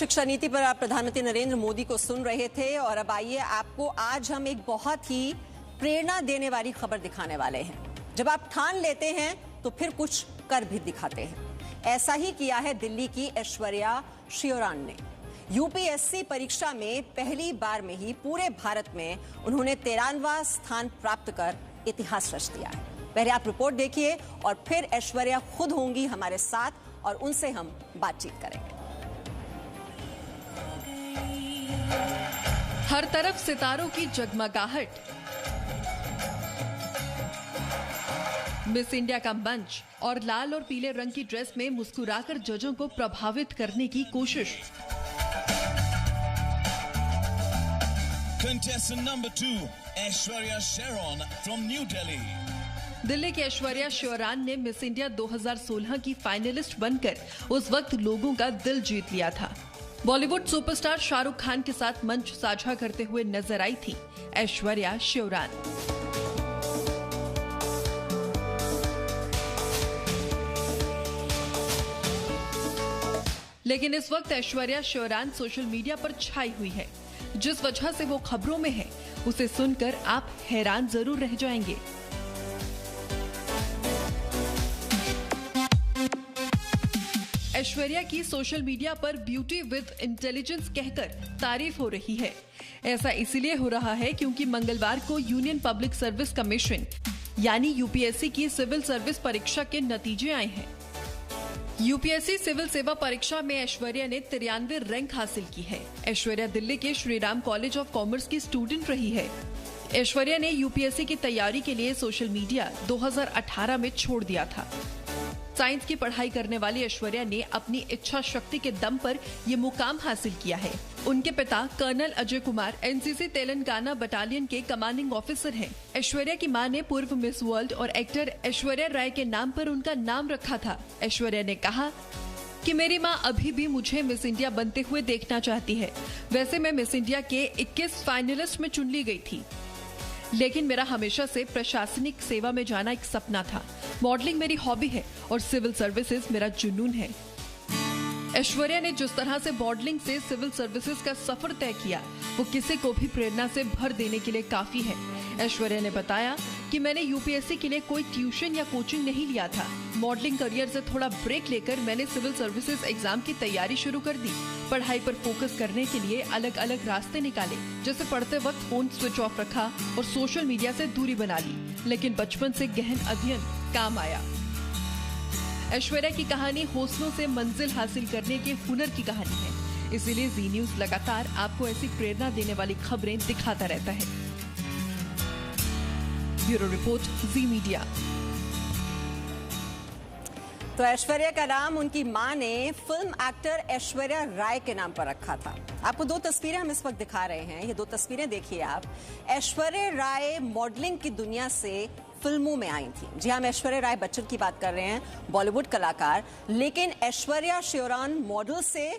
शिक्षा नीति पर आप प्रधानमंत्री नरेंद्र मोदी को सुन रहे थे और अब आइए आपको आज हम एक बहुत ही प्रेरणा देने वाली खबर दिखाने वाले हैं। जब आप ठान लेते हैं तो फिर कुछ कर भी दिखाते हैं। ऐसा ही किया है दिल्ली की ऐश्वर्या शिवरान ने। यूपीएससी परीक्षा में पहली बार में ही पूरे भारत में उन्होंने 13वां स्थान प्राप्त कर इतिहास रच दिया है। पहले आप रिपोर्ट देखिए और फिर ऐश्वर्या खुद होंगी हमारे साथ और उनसे हम बातचीत करेंगे। हर तरफ सितारों की जगमगाहट, मिस इंडिया का मंच और लाल और पीले रंग की ड्रेस में मुस्कुराकर जजों को प्रभावित करने की कोशिश। Contestant number 2, Aishwarya Sharon from New Delhi. Delhi की ऐश्वर्या शिवरान ने मिस इंडिया 2016 की फाइनलिस्ट बनकर उस वक्त लोगों का दिल जीत लिया था। बॉलीवुड सुपरस्टार शाहरुख खान के साथ मंच साझा करते हुए नजर आई थी ऐश्वर्या शिवरान। लेकिन इस वक्त ऐश्वर्या शिवरान सोशल मीडिया पर छाई हुई है। जिस वजह से वो खबरों में है उसे सुनकर आप हैरान जरूर रह जाएंगे। ऐश्वर्या की सोशल मीडिया पर ब्यूटी विद इंटेलिजेंस कहकर तारीफ हो रही है। ऐसा इसलिए हो रहा है क्योंकि मंगलवार को यूनियन पब्लिक सर्विस कमीशन यानी यूपीएससी की सिविल सर्विस परीक्षा के नतीजे आए हैं। यूपीएससी सिविल सेवा परीक्षा में ऐश्वर्या ने 93 रैंक हासिल की है। ऐश्वर्या दिल्ली के श्रीराम कॉलेज ऑफ कॉमर्स की स्टूडेंट रही है। ऐश्वर्या ने यूपीएससी की तैयारी के लिए सोशल मीडिया 2018 में छोड़ दिया था। साइंस की पढ़ाई करने वाली ऐश्वर्या ने अपनी इच्छा शक्ति के दम पर ये मुकाम हासिल किया है। उनके पिता colonel Ajay Kumar NCC Telangana battalion के कमांडिंग ऑफिसर हैं। ऐश्वर्या की मां ने पूर्व मिस वर्ल्ड और एक्टर ऐश्वर्या राय के नाम पर उनका नाम रखा था। ऐश्वर्या ने कहा कि मेरी मां अभी भी मुझे मिस इंडिया बनते हुए देखना चाहती है। वैसे मैं मिस इंडिया के 21 फाइनलिस्ट में चुन ली गई थी, लेकिन मेरा हमेशा से प्रशासनिक सेवा में जाना एक सपना था। मॉडलिंग मेरी हॉबी है और सिविल सर्विसेज मेरा जुनून है। ऐश्वर्या ने जिस तरह से मॉडलिंग से सिविल सर्विसेज का सफर तय किया वो किसी को भी प्रेरणा से भर देने के लिए काफी है। ऐश्वर्या ने बताया कि मैंने यूपीएससी के लिए कोई ट्यूशन या कोचिंग नहीं लिया था। मॉडलिंग करियर से थोड़ा ब्रेक लेकर मैंने सिविल सर्विसेज एग्जाम की तैयारी शुरू कर दी। पढ़ाई पर फोकस करने के लिए अलग अलग रास्ते निकाले, जैसे पढ़ते वक्त फोन स्विच ऑफ रखा और सोशल मीडिया से दूरी बना ली, लेकिन बचपन से गहन अध्ययन काम आया। ऐश्वर्या की कहानी हौसलों से मंजिल हासिल करने के हुनर की कहानी है। इसीलिए जी न्यूज लगातार आपको ऐसी प्रेरणा देने वाली खबरें दिखाता रहता है। ब्यूरो रिपोर्ट, जी मीडिया। तो ऐश्वर्या का नाम उनकी मां ने फिल्म एक्टर ऐश्वर्या राय के नाम पर रखा था। आपको दो तस्वीरें हम इस वक्त दिखा रहे हैं। ये दो तस्वीरें देखिए आप। ऐश्वर्या राय मॉडलिंग की दुनिया से फिल्मों में आई थी। जी हाँ, ऐश्वर्या राय बच्चन की बात कर रहे हैं, बॉलीवुड कलाकार। लेकिन ऐश्वर्या शिवरान मॉडल से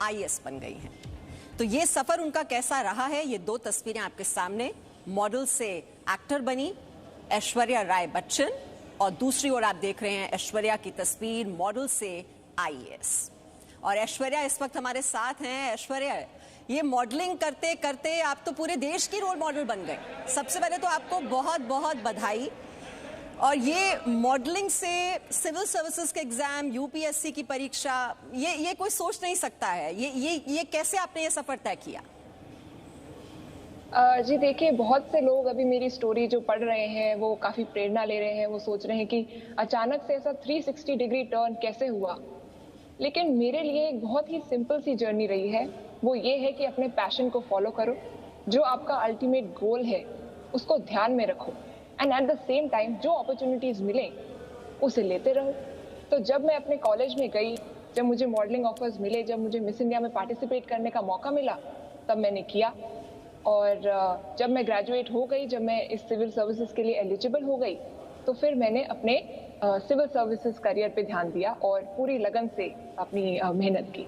आईएएस बन गई हैं। तो ये सफर उनका कैसा रहा है, ये दो तस्वीरें आपके सामने। मॉडल से एक्टर बनी ऐश्वर्या राय बच्चन और दूसरी ओर आप देख रहे हैं ऐश्वर्या की तस्वीर मॉडल से आईएएस। और ऐश्वर्या इस वक्त हमारे साथ हैं। ऐश्वर्या, ये मॉडलिंग करते करते आप तो पूरे देश की रोल मॉडल बन गए। सबसे पहले तो आपको बहुत बहुत बधाई। और ये मॉडलिंग से सिविल सर्विसेज के एग्जाम, यूपीएससी की परीक्षा, ये कोई सोच नहीं सकता है। ये कैसे आपने ये सफर तय किया? जी देखिए, बहुत से लोग अभी मेरी स्टोरी जो पढ़ रहे हैं वो काफ़ी प्रेरणा ले रहे हैं। वो सोच रहे हैं कि अचानक से ऐसा 360 डिग्री टर्न कैसे हुआ। लेकिन मेरे लिए एक बहुत ही सिंपल सी जर्नी रही है। वो ये है कि अपने पैशन को फॉलो करो, जो आपका अल्टीमेट गोल है उसको ध्यान में रखो, and at the same time जो अपॉर्चुनिटीज़ मिले उसे लेते रहो। तो जब मैं अपने कॉलेज में गई, जब मुझे मॉडलिंग ऑफर्स मिले, जब मुझे मिस इंडिया में पार्टिसिपेट करने का मौका मिला, तब मैंने किया। और जब मैं ग्रेजुएट हो गई, जब मैं इस सिविल सर्विसेज के लिए एलिजिबल हो गई, तो फिर मैंने अपने सिविल सर्विसेज करियर पे ध्यान दिया और पूरी लगन से अपनी मेहनत की।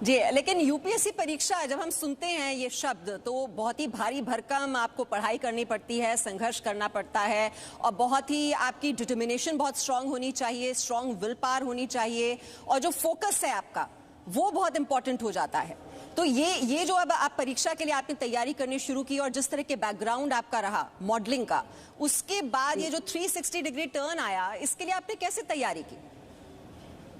जी, लेकिन यूपीएससी परीक्षा जब हम सुनते हैं ये शब्द तो बहुत ही भारी भरकम आपको पढ़ाई करनी पड़ती है, संघर्ष करना पड़ता है और बहुत ही आपकी डिटर्मिनेशन बहुत स्ट्रांग होनी चाहिए, स्ट्रांग विल पावर होनी चाहिए और जो फोकस है आपका वो बहुत इंपॉर्टेंट हो जाता है। तो ये जो अब आप परीक्षा के लिए आपने तैयारी करनी शुरू की और जिस तरह के बैकग्राउंड आपका रहा मॉडलिंग का, उसके बाद ये जो 360 डिग्री टर्न आया, इसके लिए आपने कैसे तैयारी की?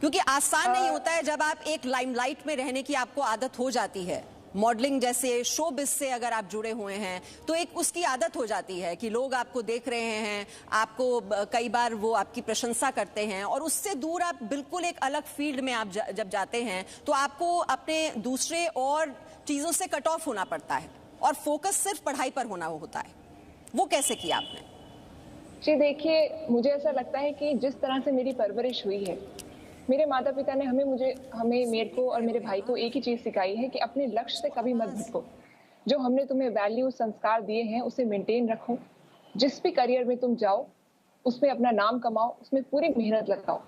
क्योंकि आसान नहीं होता है जब आप एक लाइमलाइट में रहने की आपको आदत हो जाती है। मॉडलिंग जैसे शोबिज से अगर आप जुड़े हुए हैं तो एक उसकी आदत हो जाती है कि लोग आपको देख रहे हैं, आपको कई बार वो आपकी प्रशंसा करते हैं, और उससे दूर आप बिल्कुल एक अलग फील्ड में आप जब जाते हैं तो आपको अपने दूसरे और चीज़ों से कट ऑफ होना पड़ता है और फोकस सिर्फ पढ़ाई पर होना होता है। वो कैसे किया आपने? जी देखिए, मुझे ऐसा लगता है कि जिस तरह से मेरी परवरिश हुई है, मेरे माता पिता ने मेरे को और मेरे भाई को एक ही चीज़ सिखाई है कि अपने लक्ष्य से कभी मत भटको। जो हमने तुम्हें वैल्यू संस्कार दिए हैं उसे मेंटेन रखो। जिस भी करियर में तुम जाओ उसमें अपना नाम कमाओ, उसमें पूरी मेहनत लगाओ।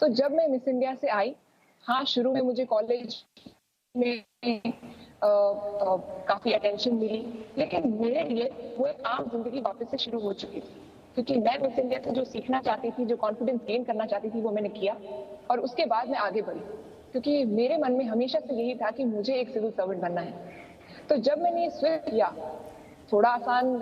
तो जब मैं मिस इंडिया से आई, हाँ शुरू में मुझे कॉलेज में काफ़ी अटेंशन मिली, लेकिन मेरे लिए वो एक आम जिंदगी वापस से शुरू हो चुकी थी। क्योंकि मैं मिस इंडिया से जो सीखना चाहती थी, जो कॉन्फिडेंस गेन करना चाहती थी, वो मैंने किया और उसके बाद मैं आगे बढ़ी। क्योंकि मेरे मन में हमेशा से यही था कि मुझे एक सिविल सर्वेंट बनना है। तो जब मैंने ये स्विच किया, थोड़ा आसान,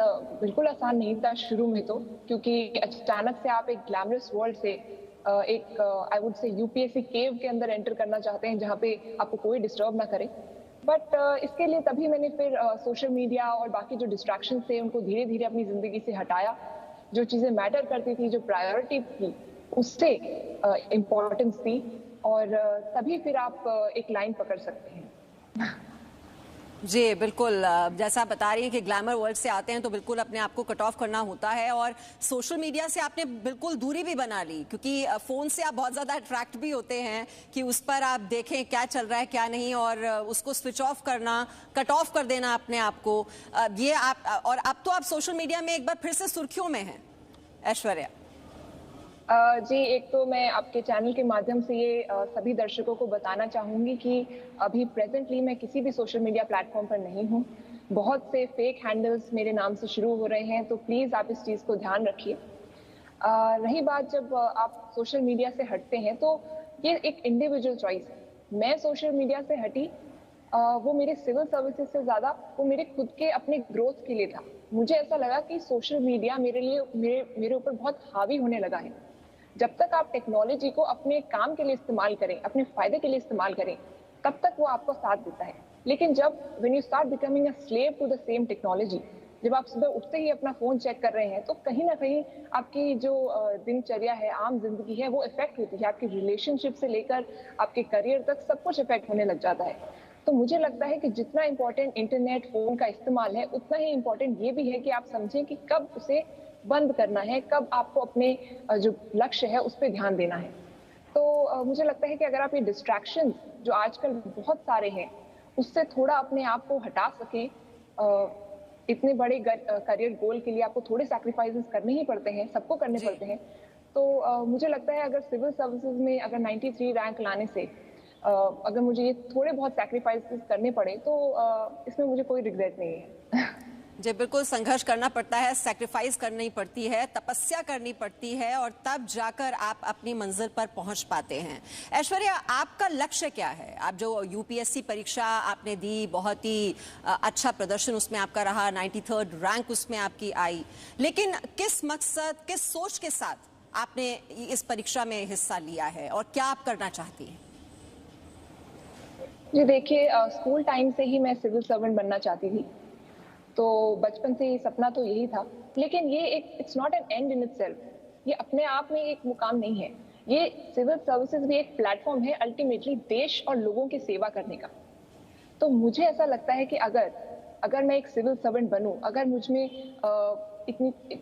बिल्कुल आसान नहीं था शुरू में तो, क्योंकि अचानक से आप एक ग्लैमरस वर्ल्ड से एक आई वुड से यूपीएससी केव के अंदर एंटर करना चाहते हैं जहाँ पे आपको कोई डिस्टर्ब ना करे। बट इसके लिए तभी मैंने फिर सोशल मीडिया और बाकी जो डिस्ट्रैक्शन थे उनको धीरे धीरे अपनी ज़िंदगी से हटाया। जो चीज़ें मैटर करती थी, जो प्रायोरिटी थी, उससे इम्पोर्टेंस दी, और तभी फिर आप एक लाइन पकड़ सकते हैं। जी बिल्कुल, जैसा आप बता रही हैं कि ग्लैमर वर्ल्ड से आते हैं तो बिल्कुल अपने आप को कट ऑफ करना होता है, और सोशल मीडिया से आपने बिल्कुल दूरी भी बना ली, क्योंकि फ़ोन से आप बहुत ज़्यादा अट्रैक्ट भी होते हैं कि उस पर आप देखें क्या चल रहा है क्या नहीं, और उसको स्विच ऑफ करना, कट ऑफ कर देना अपने आप को। ये आप, और अब तो आप सोशल मीडिया में एक बार फिर से सुर्खियों में हैं ऐश्वर्या। जी, एक तो मैं आपके चैनल के माध्यम से ये सभी दर्शकों को बताना चाहूँगी कि अभी प्रेजेंटली मैं किसी भी सोशल मीडिया प्लेटफॉर्म पर नहीं हूँ। बहुत से फेक हैंडल्स मेरे नाम से शुरू हो रहे हैं, तो प्लीज़ आप इस चीज़ को ध्यान रखिए। रही बात जब आप सोशल मीडिया से हटते हैं, तो ये एक इंडिविजुअल चॉइस है। मैं सोशल मीडिया से हटी, वो मेरे सिविल सर्विसेज से ज़्यादा वो मेरे खुद के अपने ग्रोथ के लिए था। मुझे ऐसा लगा कि सोशल मीडिया मेरे लिए मेरे ऊपर बहुत हावी होने लगा है। जब तक आप टेक्नोलॉजी को अपने काम के लिए इस्तेमाल करें, अपने फायदे के लिए इस्तेमाल करें, तब तक वो आपको साथ देता है। लेकिन जब when you start becoming a slave to the same technology, जब आप सुबह उठते ही अपना फोन चेक कर रहे हैं, तो कहीं ना कहीं आपकी जो दिनचर्या है, आम जिंदगी है, वो इफेक्ट होती है। आपकी रिलेशनशिप से लेकर आपके करियर तक सब कुछ इफेक्ट होने लग जाता है। तो मुझे लगता है कि जितना इम्पोर्टेंट इंटरनेट, फोन का इस्तेमाल है, उतना ही इम्पोर्टेंट ये भी है कि आप समझें कि कब उसे बंद करना है, कब आपको अपने जो लक्ष्य है उस पर ध्यान देना है। तो मुझे लगता है कि अगर आप ये डिस्ट्रैक्शन जो आजकल बहुत सारे हैं, उससे थोड़ा अपने आप को हटा सकें, इतने बड़े करियर गोल के लिए आपको थोड़े सैक्रिफाइसेस करने ही पड़ते हैं, सबको करने पड़ते हैं। तो मुझे लगता है अगर सिविल सर्विसेज में अगर 93 रैंक लाने से अगर मुझे ये थोड़े बहुत सैक्रिफाइसेस करने पड़े, तो इसमें मुझे कोई रिग्रेट नहीं है। जी बिल्कुल, संघर्ष करना पड़ता है, सैक्रिफाइस करनी पड़ती है, तपस्या करनी पड़ती है, और तब जाकर आप अपनी मंजिल पर पहुंच पाते हैं। ऐश्वर्या, आपका लक्ष्य क्या है? आप जो यूपीएससी परीक्षा आपने दी, बहुत ही अच्छा प्रदर्शन उसमें आपका रहा, 93rd रैंक उसमें आपकी आई, लेकिन किस मकसद, किस सोच के साथ आपने इस परीक्षा में हिस्सा लिया है और क्या आप करना चाहती हैं? जी देखिए, स्कूल टाइम से ही मैं सिविल सर्वेंट बनना चाहती थी, तो बचपन से ही सपना तो यही था। लेकिन ये एक it's not an and in itself, ये अपने आप में एक मुकाम नहीं है। ये सिविल सर्विसेज भी एक प्लेटफॉर्म है अल्टीमेटली देश और लोगों की सेवा करने का। तो मुझे ऐसा लगता है कि अगर मैं एक सिविल सर्वेंट बनूं, अगर मुझ में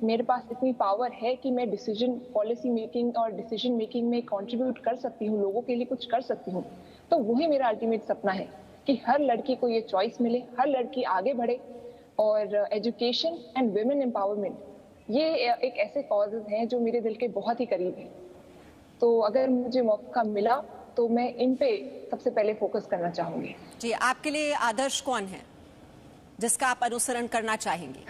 मेरे पास इतनी पावर है कि मैं डिसीजन पॉलिसी मेकिंग और डिसीजन मेकिंग में कंट्रीब्यूट कर सकती हूँ, लोगों के लिए कुछ कर सकती हूँ, तो वही मेरा अल्टीमेट सपना है कि हर लड़की को ये चॉइस मिले, हर लड़की आगे बढ़े। और एजुकेशन एंड वुमेन एम्पावरमेंट, ये एक ऐसे कॉजेज हैं जो मेरे दिल के बहुत ही करीब हैं। तो अगर मुझे मौका मिला तो मैं इन पे सबसे पहले फोकस करना चाहूंगी। जी, आपके लिए आदर्श कौन है जिसका आप अनुसरण करना चाहेंगी?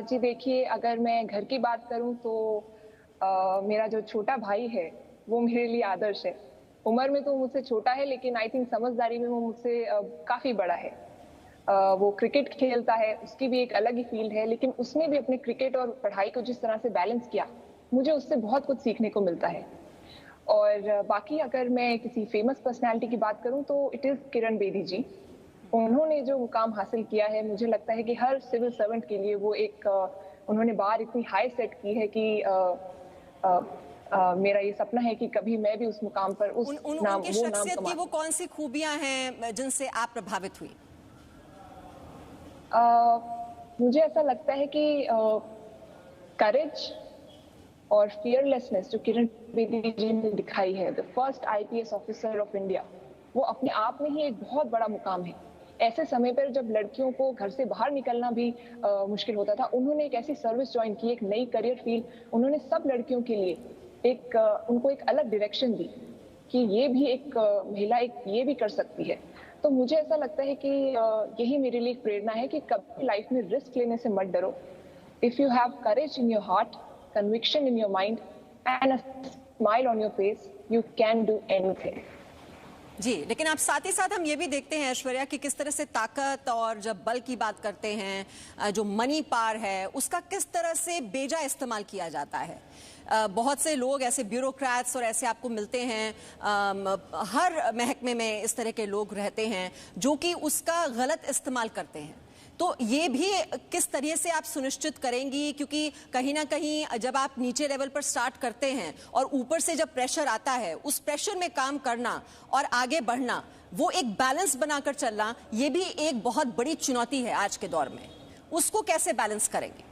जी देखिए, अगर मैं घर की बात करूं तो मेरा जो छोटा भाई है वो मेरे लिए आदर्श है। उम्र में तो मुझसे छोटा है, लेकिन आई थिंक समझदारी में वो मुझसे काफी बड़ा है। वो क्रिकेट खेलता है, उसकी भी एक अलग ही फील्ड है, लेकिन उसने भी अपने क्रिकेट और पढ़ाई को जिस तरह से बैलेंस किया, मुझे उससे बहुत कुछ सीखने को मिलता है। और बाकी अगर मैं किसी फेमस पर्सनालिटी की बात करूं तो इट इज किरण बेदी जी। उन्होंने जो मुकाम हासिल किया है, मुझे लगता है कि हर सिविल सर्वेंट के लिए वो एक उन्होंने बार इतनी हाई सेट की है कि मेरा ये सपना है कि कभी मैं भी उस मुकाम पर उस नाम उनकी शख्सियत की वो कौन सी खूबियां हैं जिनसे आप प्रभावित हुई? मुझे ऐसा लगता है कि करेज और फियरलेसनेस जो किरण बेदी जी ने दिखाई है, the first IPS officer of India, वो अपने आप में ही एक बहुत बड़ा मुकाम है। ऐसे समय पर जब लड़कियों को घर से बाहर निकलना भी मुश्किल होता था, उन्होंने एक ऐसी सर्विस ज्वाइन की, एक नई करियर फील्ड उन्होंने सब लड़कियों के लिए एक उनको एक अलग डायरेक्शन दी कि ये भी एक महिला एक ये भी कर सकती है। तो मुझे ऐसा लगता है कि यही मेरे लिए एक प्रेरणा है कि कभी लाइफ में रिस्क लेने से मत डरो। If you have courage in your heart, conviction in your mind and a smile on your face, you can do anything. जी, लेकिन आप साथ ही साथ हम ये भी देखते हैं ऐश्वर्या कि किस तरह से ताकत और जब बल की बात करते हैं, जो मनी पावर है उसका किस तरह से बेजा इस्तेमाल किया जाता है। बहुत से लोग ऐसे ब्यूरोक्रेट्स और ऐसे आपको मिलते हैं, हर महकमे में इस तरह के लोग रहते हैं जो कि उसका गलत इस्तेमाल करते हैं। तो ये भी किस तरह से आप सुनिश्चित करेंगी, क्योंकि कहीं ना कहीं जब आप नीचे लेवल पर स्टार्ट करते हैं और ऊपर से जब प्रेशर आता है, उस प्रेशर में काम करना और आगे बढ़ना, वो एक बैलेंस बनाकर चलना, ये भी एक बहुत बड़ी चुनौती है आज के दौर में। उसको कैसे बैलेंस करेंगे?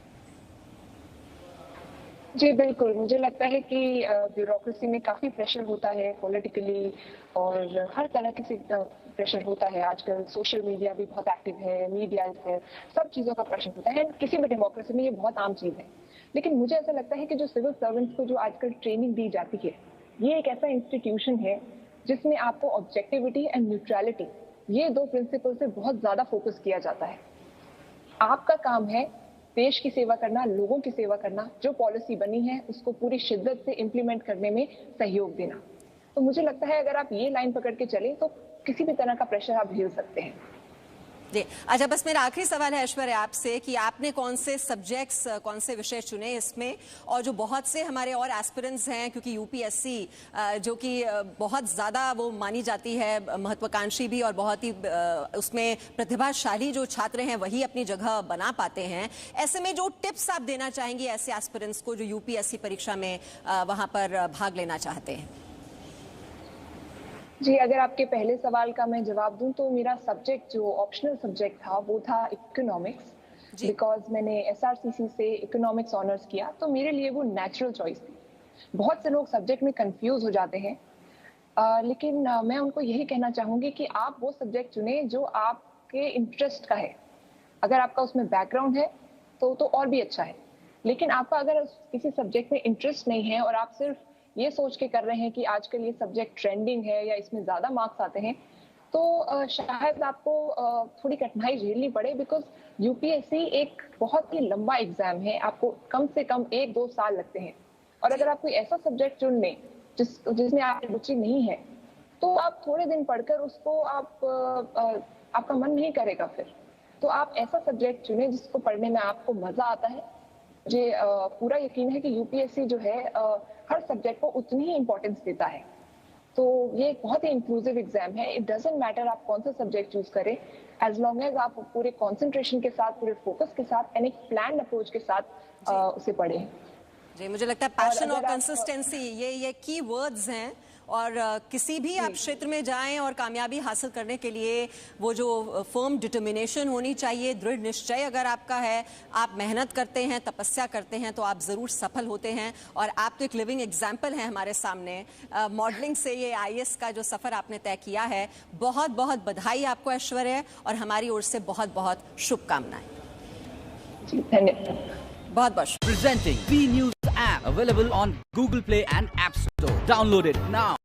जी बिल्कुल, मुझे लगता है कि ब्यूरोक्रेसी में काफी प्रेशर होता है पॉलिटिकली, और हर तरह के प्रेशर होता है। आजकल सोशल मीडिया भी बहुत एक्टिव है, मीडिया है, सब चीजों का प्रेशर होता है। किसी भी डेमोक्रेसी में ये बहुत आम चीज है। लेकिन मुझे ऐसा लगता है कि जो सिविल सर्वेंट्स को जो आजकल ट्रेनिंग दी जाती है, ये एक ऐसा इंस्टीट्यूशन है जिसमें आपको ऑब्जेक्टिविटी एंड न्यूट्रलिटी, ये दो प्रिंसिपल से बहुत ज्यादा फोकस किया जाता है। आपका काम है देश की सेवा करना, लोगों की सेवा करना, जो पॉलिसी बनी है उसको पूरी शिद्दत से इम्प्लीमेंट करने में सहयोग देना। तो मुझे लगता है अगर आप ये लाइन पकड़ के चलें तो किसी भी तरह का प्रेशर आप झेल सकते हैं। जी, अच्छा, बस मेरा आखिरी सवाल है ऐश्वर्या आपसे कि आपने कौन से सब्जेक्ट्स, कौन से विषय चुने इसमें, और जो बहुत से हमारे और एस्पिरेंट्स हैं, क्योंकि यूपीएससी जो कि बहुत ज़्यादा वो मानी जाती है महत्वाकांक्षी भी, और बहुत ही उसमें प्रतिभाशाली जो छात्र हैं वही अपनी जगह बना पाते हैं, ऐसे में जो टिप्स आप देना चाहेंगे ऐसे एस्पिरेंट्स को जो यूपीएससी परीक्षा में वहाँ पर भाग लेना चाहते हैं? जी, अगर आपके पहले सवाल का मैं जवाब दूं तो मेरा सब्जेक्ट जो ऑप्शनल सब्जेक्ट था वो था इकोनॉमिक्स, बिकॉज मैंने एसआरसीसी से इकोनॉमिक्स ऑनर्स किया, तो मेरे लिए वो नेचुरल चॉइस थी। बहुत से लोग सब्जेक्ट में कंफ्यूज हो जाते हैं, लेकिन मैं उनको यही कहना चाहूंगी कि आप वो सब्जेक्ट चुने जो आपके इंटरेस्ट का है। अगर आपका उसमें बैकग्राउंड है तो और भी अच्छा है, लेकिन आपका अगर किसी सब्जेक्ट में इंटरेस्ट नहीं है और आप सिर्फ ये सोच के कर रहे हैं कि आजकल ये सब्जेक्ट ट्रेंडिंग है या इसमें ज्यादा मार्क्स आते हैं, तो शायद आपको थोड़ी कठिनाई झेलनी पड़े, बिकॉज यूपीएससी एक बहुत ही लंबा एग्जाम है, आपको कम से कम 1-2 साल लगते हैं। और अगर आप कोई ऐसा सब्जेक्ट चुन लें जिसमें आपकी रुचि नहीं है, तो आप थोड़े दिन पढ़कर उसको आपका मन नहीं करेगा फिर। तो आप ऐसा सब्जेक्ट चुने जिसको पढ़ने में आपको मजा आता है। मुझे पूरा यकीन है कि यूपीएससी जो है हर सब्जेक्ट को उतनी ही इम्पोर्टेंस देता है। तो ये एक बहुत ही इंक्लूसिव एग्जाम है। इट डजंट मैटर आप कौन सा सब्जेक्ट चूज करें, एज लॉन्ग एज आप पूरे कंसंट्रेशन के साथ, पूरे फोकस के साथ एंड एक प्लान अप्रोच के साथ उसे पढ़ें। जी, मुझे लगता है पैशन और कंसिस्टेंसी ये की वर्ड्स हैं, और किसी भी आप क्षेत्र में जाएं और कामयाबी हासिल करने के लिए वो जो फर्म डिटर्मिनेशन होनी चाहिए, दृढ़ निश्चय अगर आपका है, आप मेहनत करते हैं, तपस्या करते हैं, तो आप ज़रूर सफल होते हैं। और आप तो एक लिविंग एग्जाम्पल हैं हमारे सामने। मॉडलिंग से ये आईएएस का जो सफ़र आपने तय किया है, बहुत बहुत बधाई आपको ऐश्वर्या, और हमारी ओर से बहुत बहुत शुभकामनाएं। धन्यवाद। बहुत बहुत Presenting V News app available on Google Play and App Store. Download it now.